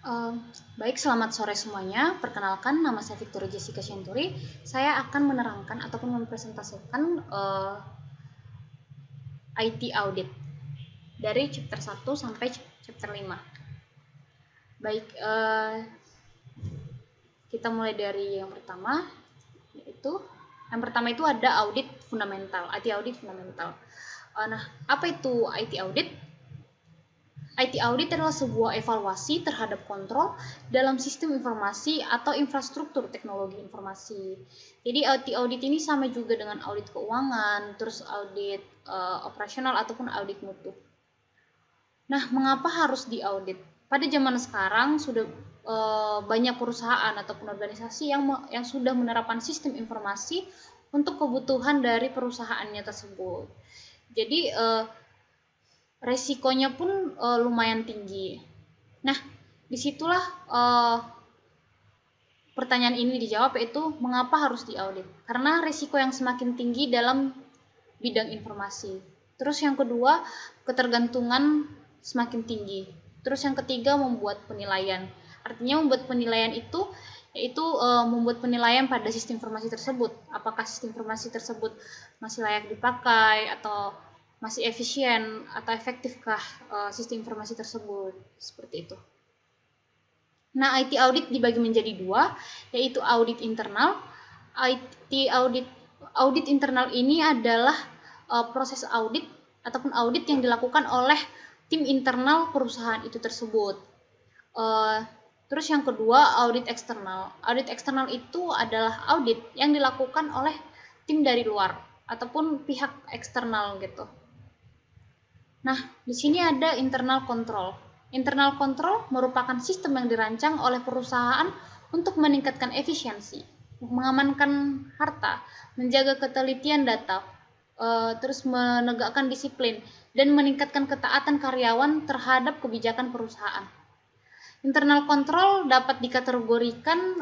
Eh, Baik, selamat sore semuanya. Perkenalkan, nama saya Victoria Jessica Shenturi. Saya akan menerangkan ataupun mempresentasikan IT Audit dari chapter 1 sampai chapter 5. Baik, kita mulai dari yang pertama, yaitu yang pertama itu ada audit fundamental, IT audit fundamental. Nah, apa itu IT audit? IT audit adalah sebuah evaluasi terhadap kontrol dalam sistem informasi atau infrastruktur teknologi informasi. Jadi IT audit ini sama juga dengan audit keuangan, terus audit operasional ataupun audit mutu. Nah, mengapa harus diaudit? Pada zaman sekarang sudah banyak perusahaan ataupun organisasi yang sudah menerapkan sistem informasi untuk kebutuhan dari perusahaannya tersebut. Jadi resikonya pun lumayan tinggi. Nah, disitulah pertanyaan ini dijawab, yaitu mengapa harus diaudit? Karena resiko yang semakin tinggi dalam bidang informasi. Terus yang kedua, ketergantungan semakin tinggi. Terus yang ketiga, membuat penilaian. Artinya membuat penilaian itu yaitu membuat penilaian pada sistem informasi tersebut. Apakah sistem informasi tersebut masih layak dipakai atau masih efisien atau efektifkah sistem informasi tersebut, seperti itu. Nah, IT audit dibagi menjadi dua, yaitu audit internal. Audit internal ini adalah proses audit ataupun audit yang dilakukan oleh tim internal perusahaan itu tersebut. Terus yang kedua, audit eksternal. Audit eksternal itu adalah audit yang dilakukan oleh tim dari luar ataupun pihak eksternal gitu. Nah, di sini ada internal control. Internal control merupakan sistem yang dirancang oleh perusahaan untuk meningkatkan efisiensi, mengamankan harta, menjaga ketelitian data, terus menegakkan disiplin, dan meningkatkan ketaatan karyawan terhadap kebijakan perusahaan. Internal control dapat dikategorikan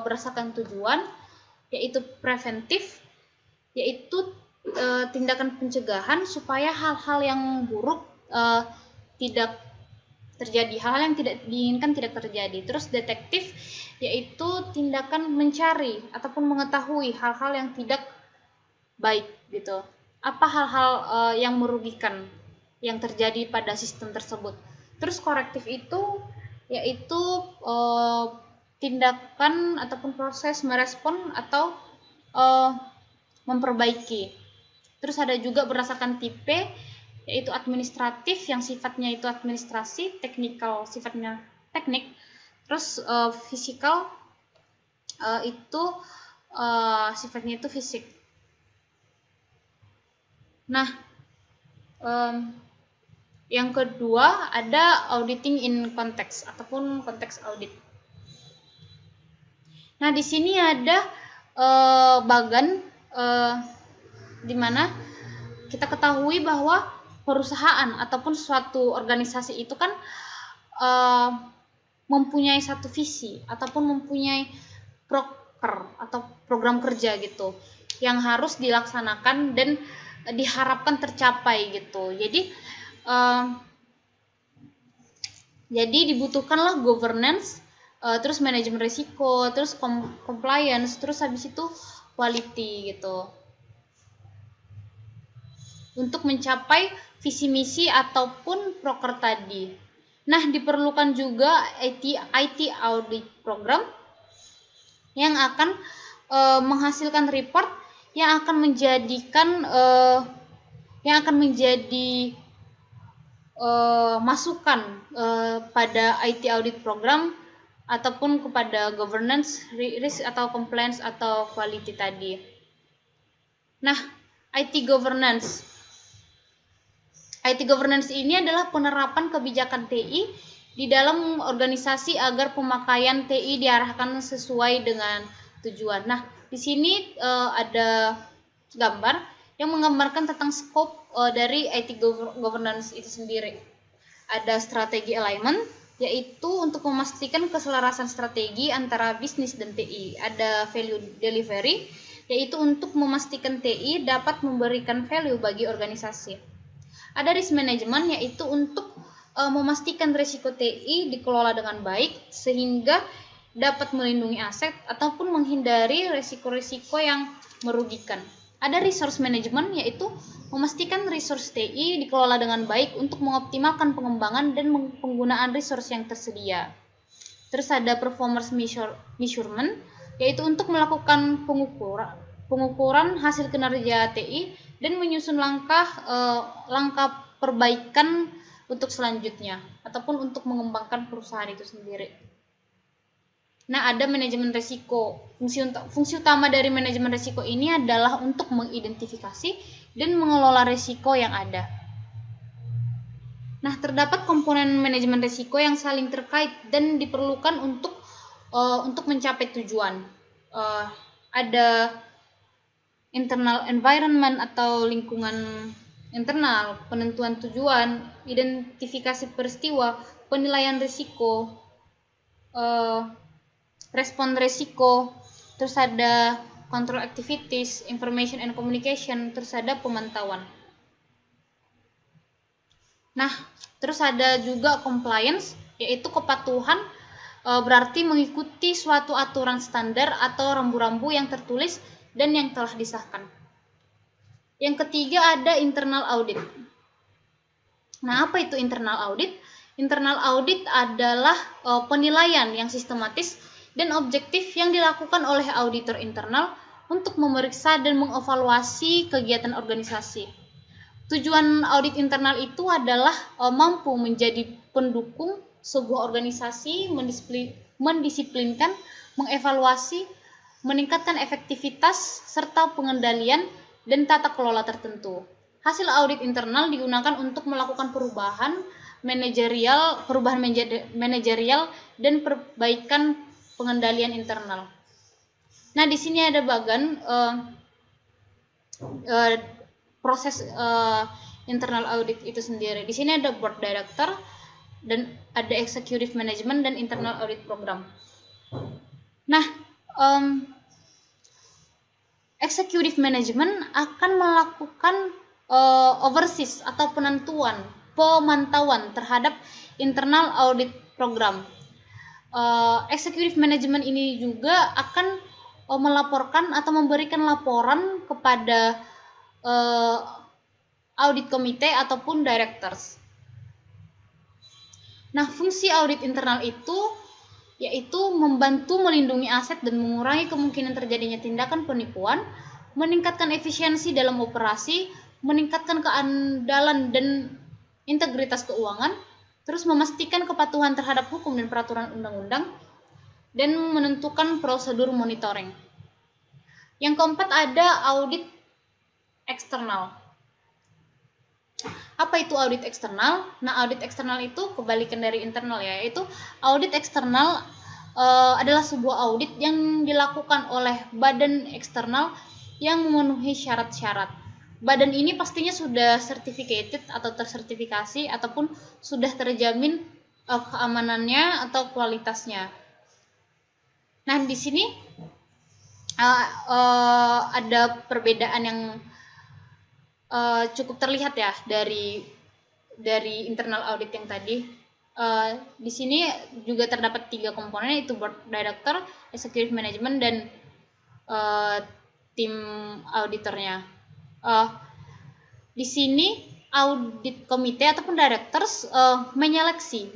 berdasarkan tujuan, yaitu preventif, yaitu tindakan pencegahan supaya hal-hal yang buruk tidak terjadi, hal-hal yang tidak diinginkan tidak terjadi. Terus detektif, yaitu tindakan mencari ataupun mengetahui hal-hal yang tidak baik gitu. Apa hal-hal yang merugikan yang terjadi pada sistem tersebut. Terus korektif itu yaitu tindakan ataupun proses merespon atau memperbaiki. Terus ada juga berdasarkan tipe, yaitu administratif yang sifatnya itu administrasi, teknikal sifatnya teknik, terus fisikal itu sifatnya itu fisik. Nah, yang kedua ada auditing in context ataupun konteks audit. Nah, di sini ada bagan di mana kita ketahui bahwa perusahaan ataupun suatu organisasi itu kan mempunyai satu visi ataupun mempunyai proker atau program kerja gitu yang harus dilaksanakan dan diharapkan tercapai gitu. Jadi dibutuhkanlah governance, terus manajemen risiko, terus compliance, terus habis itu quality gitu. Untuk mencapai visi misi ataupun proker tadi. Nah, diperlukan juga IT audit program yang akan menghasilkan report yang akan menjadi masukan pada IT audit program ataupun kepada governance, risk atau compliance atau quality tadi. Nah, IT governance. IT governance ini adalah penerapan kebijakan TI di dalam organisasi agar pemakaian TI diarahkan sesuai dengan tujuan. Nah, di sini ada gambar yang menggambarkan tentang scope dari IT governance itu sendiri. Ada strategi alignment, yaitu untuk memastikan keselarasan strategi antara bisnis dan TI. Ada value delivery, yaitu untuk memastikan TI dapat memberikan value bagi organisasi. Ada risk management, yaitu untuk memastikan risiko TI dikelola dengan baik sehingga dapat melindungi aset ataupun menghindari risiko-risiko yang merugikan. Ada resource management, yaitu memastikan resource TI dikelola dengan baik untuk mengoptimalkan pengembangan dan penggunaan resource yang tersedia. Terus ada performance measurement, yaitu untuk melakukan pengukuran hasil kinerja TI dan menyusun langkah perbaikan untuk selanjutnya ataupun untuk mengembangkan perusahaan itu sendiri. Nah, ada manajemen risiko. Fungsi utama dari manajemen risiko ini adalah untuk mengidentifikasi dan mengelola risiko yang ada. Nah, terdapat komponen manajemen risiko yang saling terkait dan diperlukan untuk mencapai tujuan. Ada internal environment atau lingkungan internal, penentuan tujuan, identifikasi peristiwa, penilaian risiko, respon risiko, terus ada control activities, information and communication, terus ada pemantauan. Nah, terus ada juga compliance, yaitu kepatuhan, berarti mengikuti suatu aturan standar atau rambu-rambu yang tertulis dan yang telah disahkan. Yang ketiga ada internal audit. Nah, apa itu internal audit? Internal audit adalah penilaian yang sistematis dan objektif yang dilakukan oleh auditor internal untuk memeriksa dan mengevaluasi kegiatan organisasi. Tujuan audit internal itu adalah mampu menjadi pendukung sebuah organisasi, mendisiplinkan, mengevaluasi, meningkatkan efektivitas, serta pengendalian dan tata kelola tertentu. Hasil audit internal digunakan untuk melakukan perubahan manajerial dan perbaikan pengendalian internal. Nah, di sini ada bagan proses internal audit itu sendiri. Di sini ada board director dan ada executive management dan internal audit program. Nah, executive management akan melakukan overseas atau pemantauan terhadap internal audit program. Executive management ini juga akan melaporkan atau memberikan laporan kepada audit komite ataupun directors. Nah, fungsi audit internal itu yaitu membantu melindungi aset dan mengurangi kemungkinan terjadinya tindakan penipuan, meningkatkan efisiensi dalam operasi, meningkatkan keandalan dan integritas keuangan, terus memastikan kepatuhan terhadap hukum dan peraturan undang-undang, dan menentukan prosedur monitoring. Yang keempat ada audit eksternal. Apa itu audit eksternal? Nah, audit eksternal itu kebalikan dari internal, yaitu audit eksternal adalah sebuah audit yang dilakukan oleh badan eksternal yang memenuhi syarat-syarat. Badan ini pastinya sudah certificated atau tersertifikasi ataupun sudah terjamin keamanannya atau kualitasnya. Nah, di sini ada perbedaan yang cukup terlihat ya dari internal audit yang tadi. Di sini juga terdapat 3 komponen, yaitu board director, executive management, dan tim auditornya. Di sini audit komite ataupun directors menyeleksi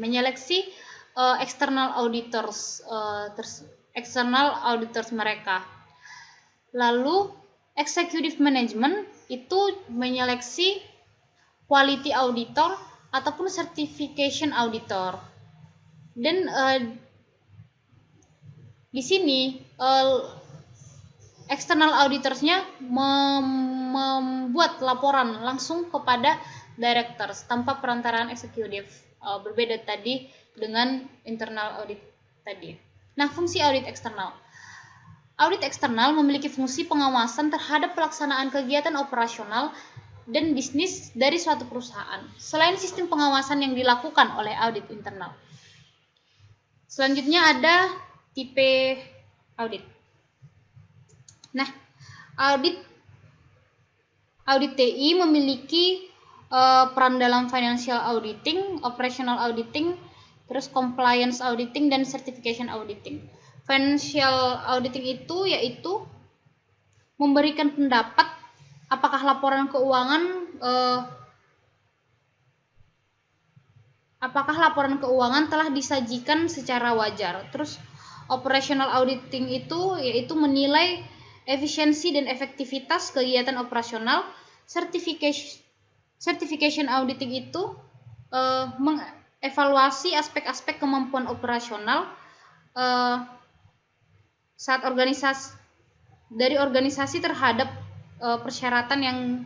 external auditors mereka. Lalu executive management itu menyeleksi quality auditor ataupun certification auditor. Dan di sini external auditorsnya membuat laporan langsung kepada directors tanpa perantaraan eksekutif. Berbeda tadi dengan internal audit tadi. Nah, fungsi audit eksternal. Audit eksternal memiliki fungsi pengawasan terhadap pelaksanaan kegiatan operasional dan bisnis dari suatu perusahaan, selain sistem pengawasan yang dilakukan oleh audit internal. Selanjutnya ada tipe audit. Nah, audit TI memiliki peran dalam financial auditing, operational auditing, terus compliance auditing, dan certification auditing. Financial auditing itu yaitu memberikan pendapat apakah laporan keuangan telah disajikan secara wajar. Terus operational auditing itu yaitu menilai efisiensi dan efektivitas kegiatan operasional. Certification auditing itu mengevaluasi aspek-aspek kemampuan operasional saat organisasi terhadap persyaratan yang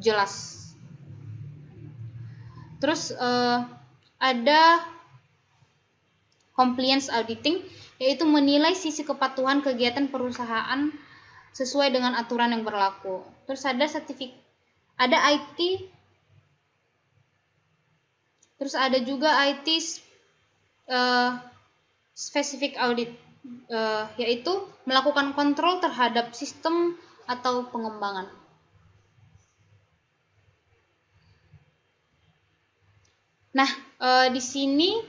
jelas. Terus ada compliance auditing, yaitu menilai sisi kepatuhan kegiatan perusahaan sesuai dengan aturan yang berlaku. Terus ada IT, terus ada juga IT specific audit, yaitu melakukan kontrol terhadap sistem atau pengembangan. Nah, di sini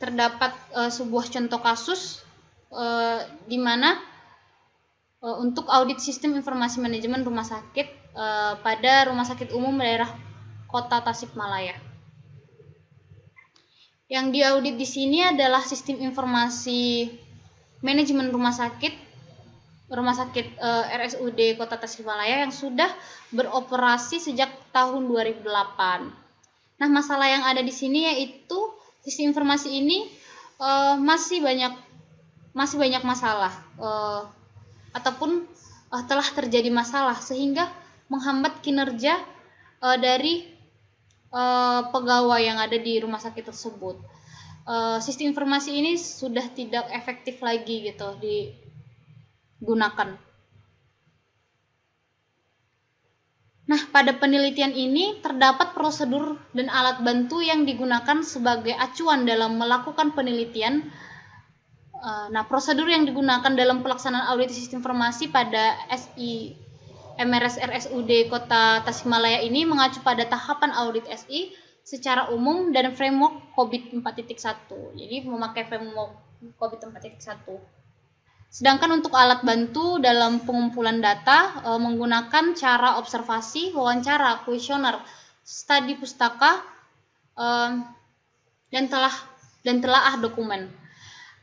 terdapat sebuah contoh kasus di mana untuk audit sistem informasi manajemen rumah sakit pada Rumah Sakit Umum Daerah Kota Tasikmalaya. Yang diaudit di sini adalah sistem informasi manajemen rumah sakit RSUD Kota Tasikmalaya yang sudah beroperasi sejak tahun 2008. Nah, masalah yang ada di sini yaitu sistem informasi ini masih banyak masalah ataupun telah terjadi masalah sehingga menghambat kinerja dari pegawai yang ada di rumah sakit tersebut. Sistem informasi ini sudah tidak efektif lagi gitu digunakan. Nah, pada penelitian ini terdapat prosedur dan alat bantu yang digunakan sebagai acuan dalam melakukan penelitian. Nah, prosedur yang digunakan dalam pelaksanaan audit sistem informasi pada SI/MRS RSUD Kota Tasikmalaya ini mengacu pada tahapan audit SI secara umum dan framework COVID 4.1. Jadi memakai framework COVID 4.1. Sedangkan untuk alat bantu dalam pengumpulan data menggunakan cara observasi, wawancara, kuesioner, studi pustaka, dan telaah dokumen.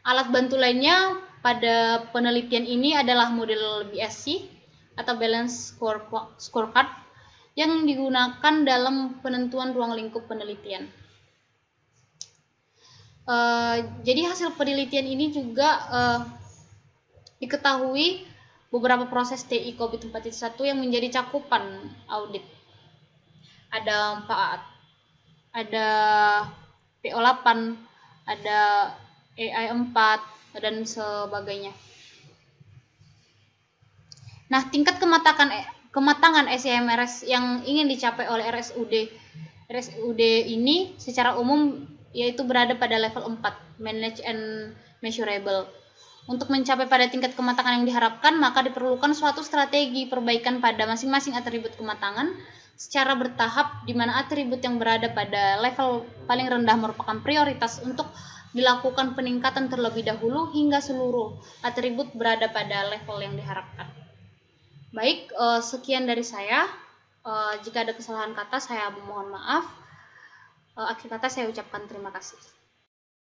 Alat bantu lainnya pada penelitian ini adalah model BSC atau Balance Scorecard yang digunakan dalam penentuan ruang lingkup penelitian. Jadi hasil penelitian ini juga diketahui beberapa proses TI COVID 4.1 yang menjadi cakupan audit. Ada 4, ada PO8, ada AI4, dan sebagainya. Nah, tingkat kematangan SI/MRS yang ingin dicapai oleh RSUD ini secara umum yaitu berada pada level 4, Manage and Measurable. Untuk mencapai pada tingkat kematangan yang diharapkan, maka diperlukan suatu strategi perbaikan pada masing-masing atribut kematangan secara bertahap, di mana atribut yang berada pada level paling rendah merupakan prioritas untuk dilakukan peningkatan terlebih dahulu hingga seluruh atribut berada pada level yang diharapkan. Baik, sekian dari saya. Jika ada kesalahan kata, saya mohon maaf. Akhir kata saya ucapkan terima kasih.